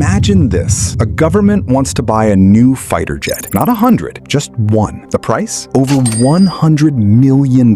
Imagine this. A government wants to buy a new fighter jet. Not 100, just one. The price? Over $100 million.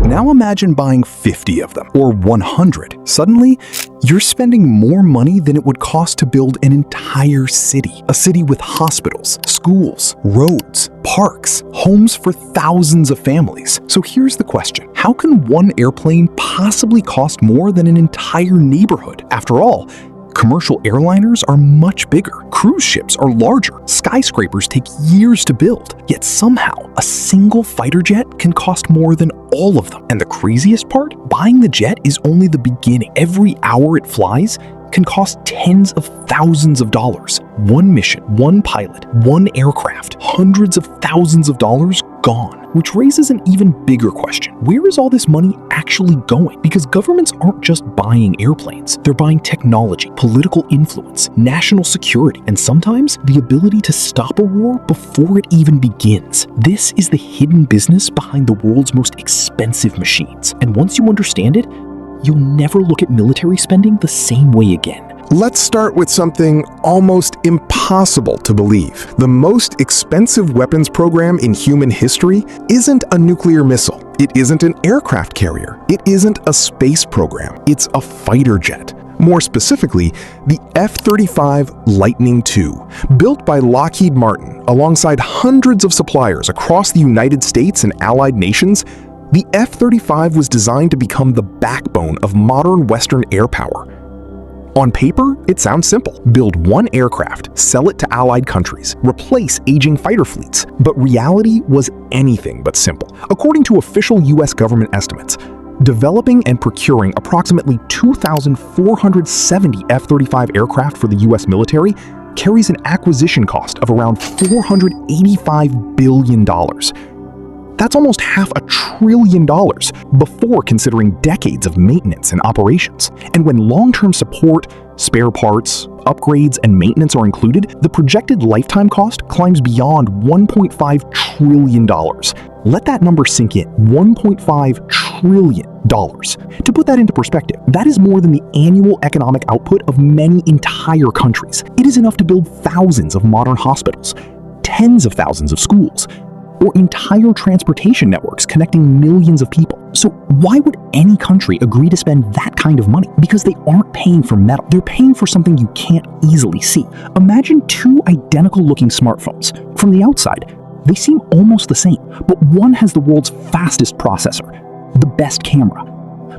Now imagine buying 50 of them, or 100. Suddenly, you're spending more money than it would cost to build an entire city. A city with hospitals, schools, roads, parks, homes for thousands of families. So here's the question. How can one airplane possibly cost more than an entire neighborhood? After all, commercial airliners are much bigger. Cruise ships are larger. Skyscrapers take years to build. Yet somehow, a single fighter jet can cost more than all of them. And the craziest part? Buying the jet is only the beginning. Every hour it flies can cost tens of thousands of dollars. One mission, one pilot, one aircraft, hundreds of thousands of dollars gone. Which raises an even bigger question. Where is all this money actually going? Because governments aren't just buying airplanes. They're buying technology, political influence, national security, and sometimes the ability to stop a war before it even begins. This is the hidden business behind the world's most expensive machines. And once you understand it, you'll never look at military spending the same way again. Let's start with something almost impossible to believe. The most expensive weapons program in human history isn't a nuclear missile. It isn't an aircraft carrier. It isn't a space program. It's a fighter jet. More specifically, the F-35 Lightning II. Built by Lockheed Martin alongside hundreds of suppliers across the United States and allied nations, the F-35 was designed to become the backbone of modern Western air power. On paper, it sounds simple. Build one aircraft, sell it to allied countries, replace aging fighter fleets. But reality was anything but simple. According to official US government estimates, developing and procuring approximately 2,470 F-35 aircraft for the US military carries an acquisition cost of around $485 billion. That's almost $500 billion before considering decades of maintenance and operations. And when long-term support, spare parts, upgrades, and maintenance are included, the projected lifetime cost climbs beyond $1.5 trillion. Let that number sink in. $1.5 trillion. To put that into perspective, that is more than the annual economic output of many entire countries. It is enough to build thousands of modern hospitals, tens of thousands of schools, or entire transportation networks connecting millions of people. So why would any country agree to spend that kind of money? Because they aren't paying for metal. They're paying for something you can't easily see. Imagine two identical-looking smartphones. From the outside, they seem almost the same, but one has the world's fastest processor, the best camera,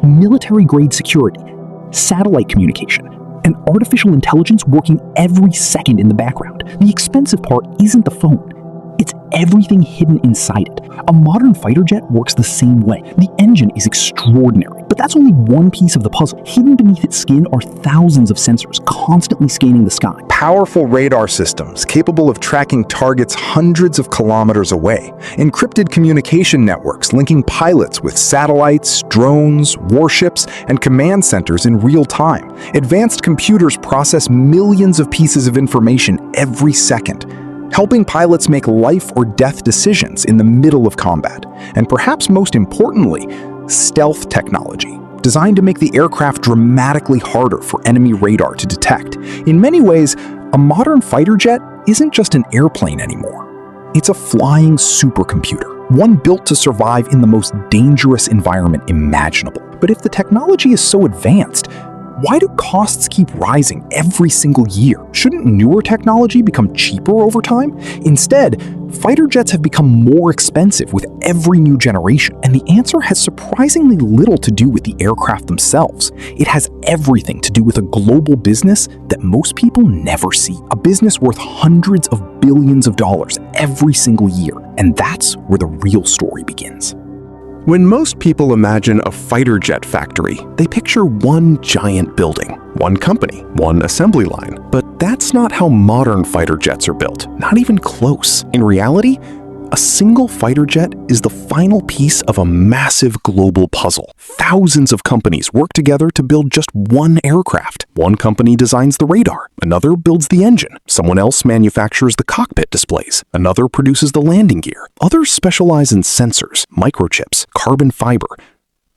military-grade security, satellite communication, and artificial intelligence working every second in the background. The expensive part isn't the phone. It's everything hidden inside it. A modern fighter jet works the same way. The engine is extraordinary, but that's only one piece of the puzzle. Hidden beneath its skin are thousands of sensors constantly scanning the sky. Powerful radar systems capable of tracking targets hundreds of kilometers away. Encrypted communication networks linking pilots with satellites, drones, warships, and command centers in real time. Advanced computers process millions of pieces of information every second, helping pilots make life or death decisions in the middle of combat. And perhaps most importantly, stealth technology, designed to make the aircraft dramatically harder for enemy radar to detect. In many ways, a modern fighter jet isn't just an airplane anymore. It's a flying supercomputer, one built to survive in the most dangerous environment imaginable. But if the technology is so advanced, why do costs keep rising every single year? Shouldn't newer technology become cheaper over time? Instead, fighter jets have become more expensive with every new generation, and the answer has surprisingly little to do with the aircraft themselves. It has everything to do with a global business that most people never see. A business worth hundreds of billions of dollars every single year, and that's where the real story begins. When most people imagine a fighter jet factory, they picture one giant building, one company, one assembly line. But that's not how modern fighter jets are built, not even close. In reality, a single fighter jet is the final piece of a massive global puzzle. Thousands of companies work together to build just one aircraft. One company designs the radar, another builds the engine, someone else manufactures the cockpit displays, another produces the landing gear. Others specialize in sensors, microchips, carbon fiber,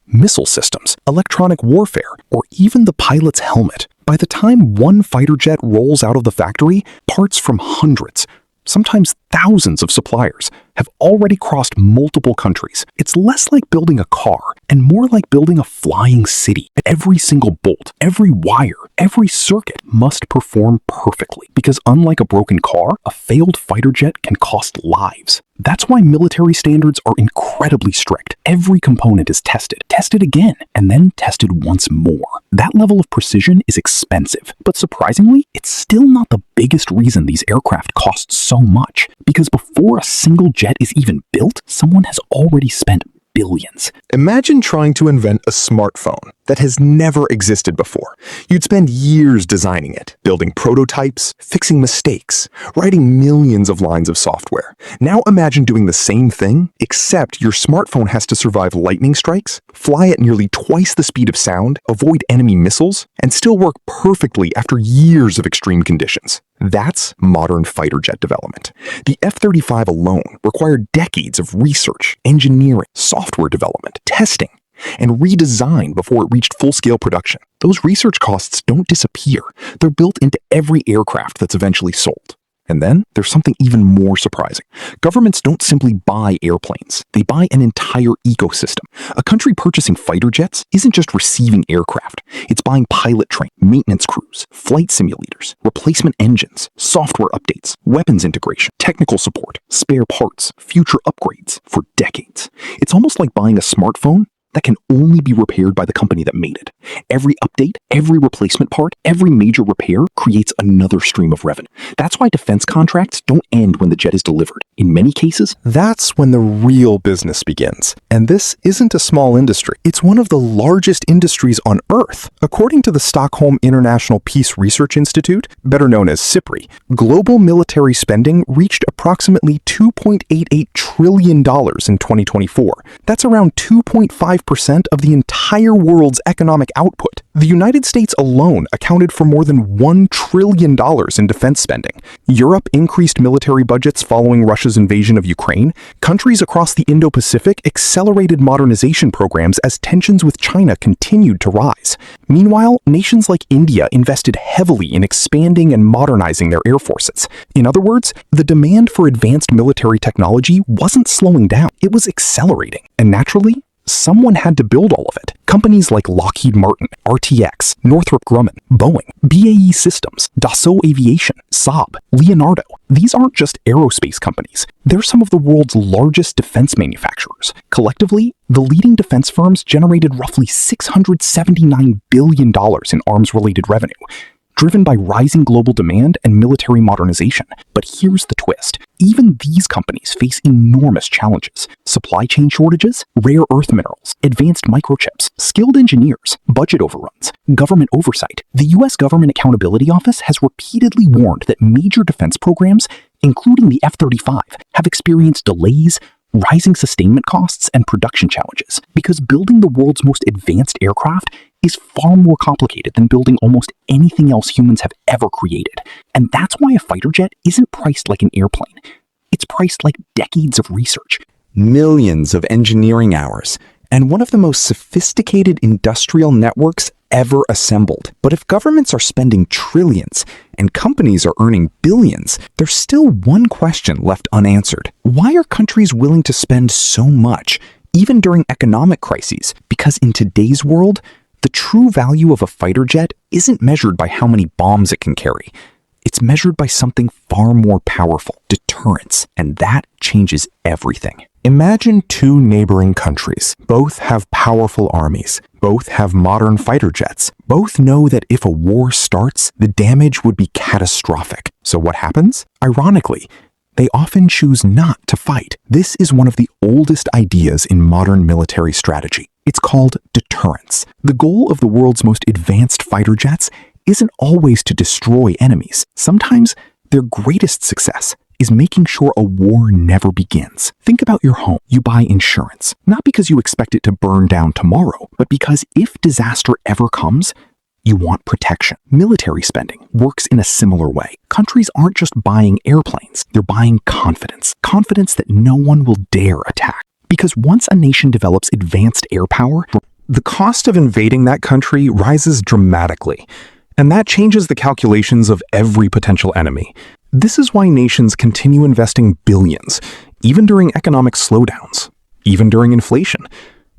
missile systems, electronic warfare, or even the pilot's helmet. By the time one fighter jet rolls out of the factory, parts from hundreds, sometimes thousands of suppliers have already crossed multiple countries. It's less like building a car and more like building a flying city. Every single bolt, every wire, every circuit must perform perfectly because unlike a broken car, a failed fighter jet can cost lives. That's why military standards are incredibly strict. Every component is tested again, and then tested once more. That level of precision is expensive, but surprisingly, it's still not the biggest reason these aircraft cost so much, because before a single jet is even built, someone has already spent billions. Imagine trying to invent a smartphone that has never existed before. You'd spend years designing it, building prototypes, fixing mistakes, writing millions of lines of software. Now imagine doing the same thing, except your smartphone has to survive lightning strikes, fly at nearly twice the speed of sound, avoid enemy missiles, and still work perfectly after years of extreme conditions. That's modern fighter jet development. The F-35 alone required decades of research, engineering, software development, testing, and redesign before it reached full-scale production. Those research costs don't disappear. They're built into every aircraft that's eventually sold. And then there's something even more surprising. Governments don't simply buy airplanes. They buy an entire ecosystem. A country purchasing fighter jets isn't just receiving aircraft. It's buying pilot training, maintenance crews, flight simulators, replacement engines, software updates, weapons integration, technical support, spare parts, future upgrades for decades. It's almost like buying a smartphone that can only be repaired by the company that made it. Every update, every replacement part, every major repair creates another stream of revenue. That's why defense contracts don't end when the jet is delivered. In many cases, that's when the real business begins. And this isn't a small industry. It's one of the largest industries on Earth. According to the Stockholm International Peace Research Institute, better known as SIPRI, global military spending reached approximately $2.88 trillion in 2024. That's around 2.5% of the entire world's economic output. The United States alone accounted for more than $1 trillion in defense spending. Europe increased military budgets following Russia's invasion of Ukraine. Countries across the Indo-Pacific accelerated modernization programs as tensions with China continued to rise. Meanwhile, nations like India invested heavily in expanding and modernizing their air forces. In other words, the demand for advanced military technology wasn't slowing down, it was accelerating. And naturally, someone had to build all of it. Companies like Lockheed Martin, RTX, Northrop Grumman, Boeing, BAE Systems, Dassault Aviation, Saab, Leonardo. These aren't just aerospace companies. They're some of the world's largest defense manufacturers. Collectively, the leading defense firms generated roughly $679 billion in arms-related revenue, driven by rising global demand and military modernization. But here's the twist. Even these companies face enormous challenges. Supply chain shortages, rare earth minerals, advanced microchips, skilled engineers, budget overruns, government oversight. The U.S. Government Accountability Office has repeatedly warned that major defense programs, including the F-35, have experienced delays, rising sustainment costs, and production challenges, because building the world's most advanced aircraft is far more complicated than building almost anything else humans have ever created. And that's why a fighter jet isn't priced like an airplane. It's priced like decades of research, millions of engineering hours, and one of the most sophisticated industrial networks ever assembled. But if governments are spending trillions and companies are earning billions, there's still one question left unanswered. Why are countries willing to spend so much, even during economic crises? Because in today's world, the true value of a fighter jet isn't measured by how many bombs it can carry. It's measured by something far more powerful, deterrence, and that changes everything. Imagine two neighboring countries. Both have powerful armies. Both have modern fighter jets. Both know that if a war starts, the damage would be catastrophic. So what happens? Ironically, they often choose not to fight. This is one of the oldest ideas in modern military strategy. It's called deterrence. The goal of the world's most advanced fighter jets isn't always to destroy enemies. Sometimes their greatest success is making sure a war never begins. Think about your home. You buy insurance, not because you expect it to burn down tomorrow, but because if disaster ever comes, you want protection. Military spending works in a similar way. Countries aren't just buying airplanes, they're buying confidence. Confidence that no one will dare attack. Because once a nation develops advanced air power, the cost of invading that country rises dramatically. And that changes the calculations of every potential enemy. This is why nations continue investing billions, even during economic slowdowns, even during inflation,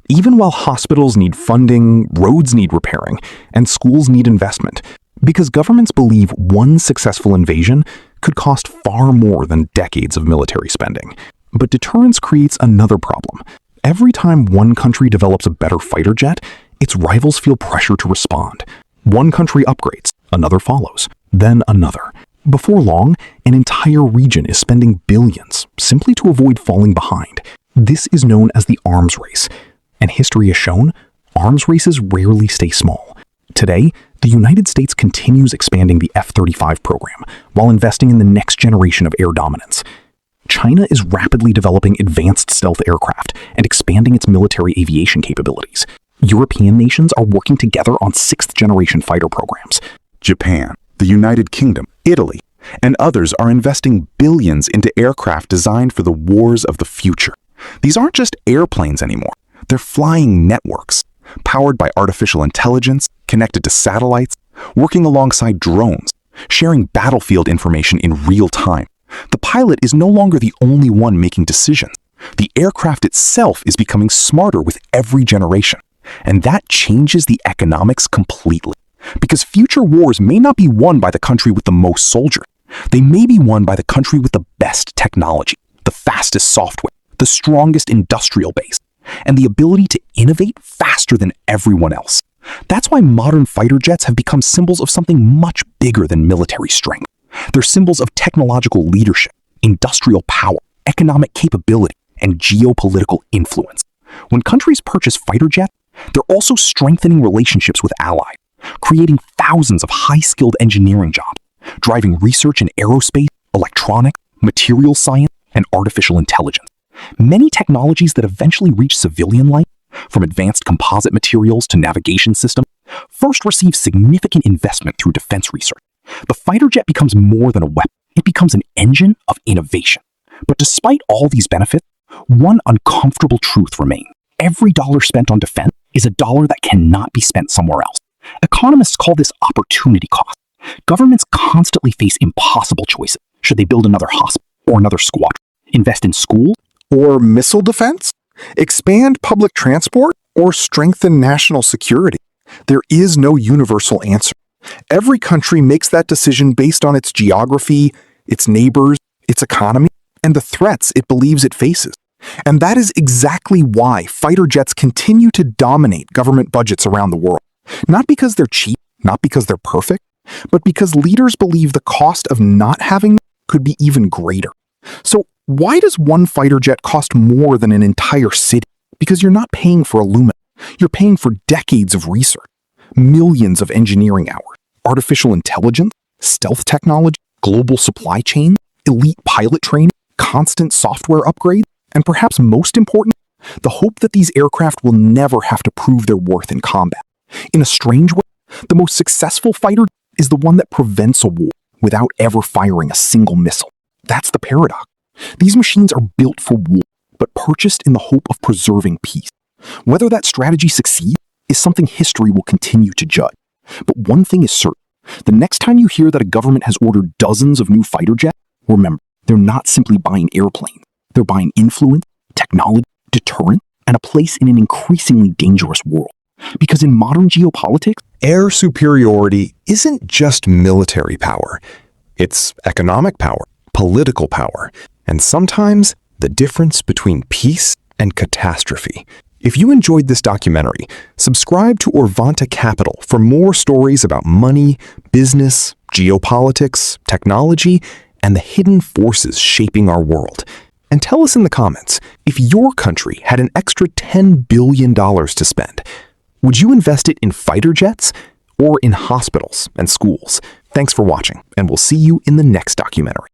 even while hospitals need funding, roads need repairing, and schools need investment, because governments believe one successful invasion could cost far more than decades of military spending. But deterrence creates another problem. Every time one country develops a better fighter jet, its rivals feel pressure to respond. One country upgrades, another follows, then another. Before long, an entire region is spending billions simply to avoid falling behind. This is known as the arms race. And history has shown, arms races rarely stay small. Today, the United States continues expanding the F-35 program while investing in the next generation of air dominance. China is rapidly developing advanced stealth aircraft and expanding its military aviation capabilities. European nations are working together on sixth-generation fighter programs. Japan, the United Kingdom, Italy, and others are investing billions into aircraft designed for the wars of the future. These aren't just airplanes anymore. They're flying networks, powered by artificial intelligence, connected to satellites, working alongside drones, sharing battlefield information in real time. The pilot is no longer the only one making decisions. The aircraft itself is becoming smarter with every generation. And that changes the economics completely. Because future wars may not be won by the country with the most soldiers. They may be won by the country with the best technology, the fastest software, the strongest industrial base, and the ability to innovate faster than everyone else. That's why modern fighter jets have become symbols of something much bigger than military strength. They're symbols of technological leadership, industrial power, economic capability, and geopolitical influence. When countries purchase fighter jets, they're also strengthening relationships with allies, creating thousands of high-skilled engineering jobs, driving research in aerospace, electronics, material science, and artificial intelligence. Many technologies that eventually reach civilian life, from advanced composite materials to navigation systems, first receive significant investment through defense research. The fighter jet becomes more than a weapon. It becomes an engine of innovation. But despite all these benefits, one uncomfortable truth remains. Every dollar spent on defense is a dollar that cannot be spent somewhere else. Economists call this opportunity cost. Governments constantly face impossible choices. Should they build another hospital or another squadron? Invest in schools? Or missile defense? Expand public transport? Or strengthen national security? There is no universal answer. Every country makes that decision based on its geography, its neighbors, its economy, and the threats it believes it faces. And that is exactly why fighter jets continue to dominate government budgets around the world. Not because they're cheap, not because they're perfect, but because leaders believe the cost of not having them could be even greater. So why does one fighter jet cost more than an entire city? Because you're not paying for aluminum. You're paying for decades of research, millions of engineering hours, artificial intelligence, stealth technology, global supply chains, elite pilot training, constant software upgrades, and perhaps most important, the hope that these aircraft will never have to prove their worth in combat. In a strange way, the most successful fighter is the one that prevents a war without ever firing a single missile. That's the paradox. These machines are built for war, but purchased in the hope of preserving peace. Whether that strategy succeeds is something history will continue to judge. But one thing is certain. The next time you hear that a government has ordered dozens of new fighter jets, remember, they're not simply buying airplanes. They're buying influence, technology, deterrence, and a place in an increasingly dangerous world. Because in modern geopolitics, Air superiority isn't just military power. It's economic power, political power, and sometimes the difference between peace and catastrophe. If you enjoyed this documentary, subscribe to Orvanta Capital for more stories about money, business, geopolitics, technology, and the hidden forces shaping our world. And tell us in the comments, if your country had an extra $10 billion to spend, would you invest it in fighter jets or in hospitals and schools? Thanks for watching, and we'll see you in the next documentary.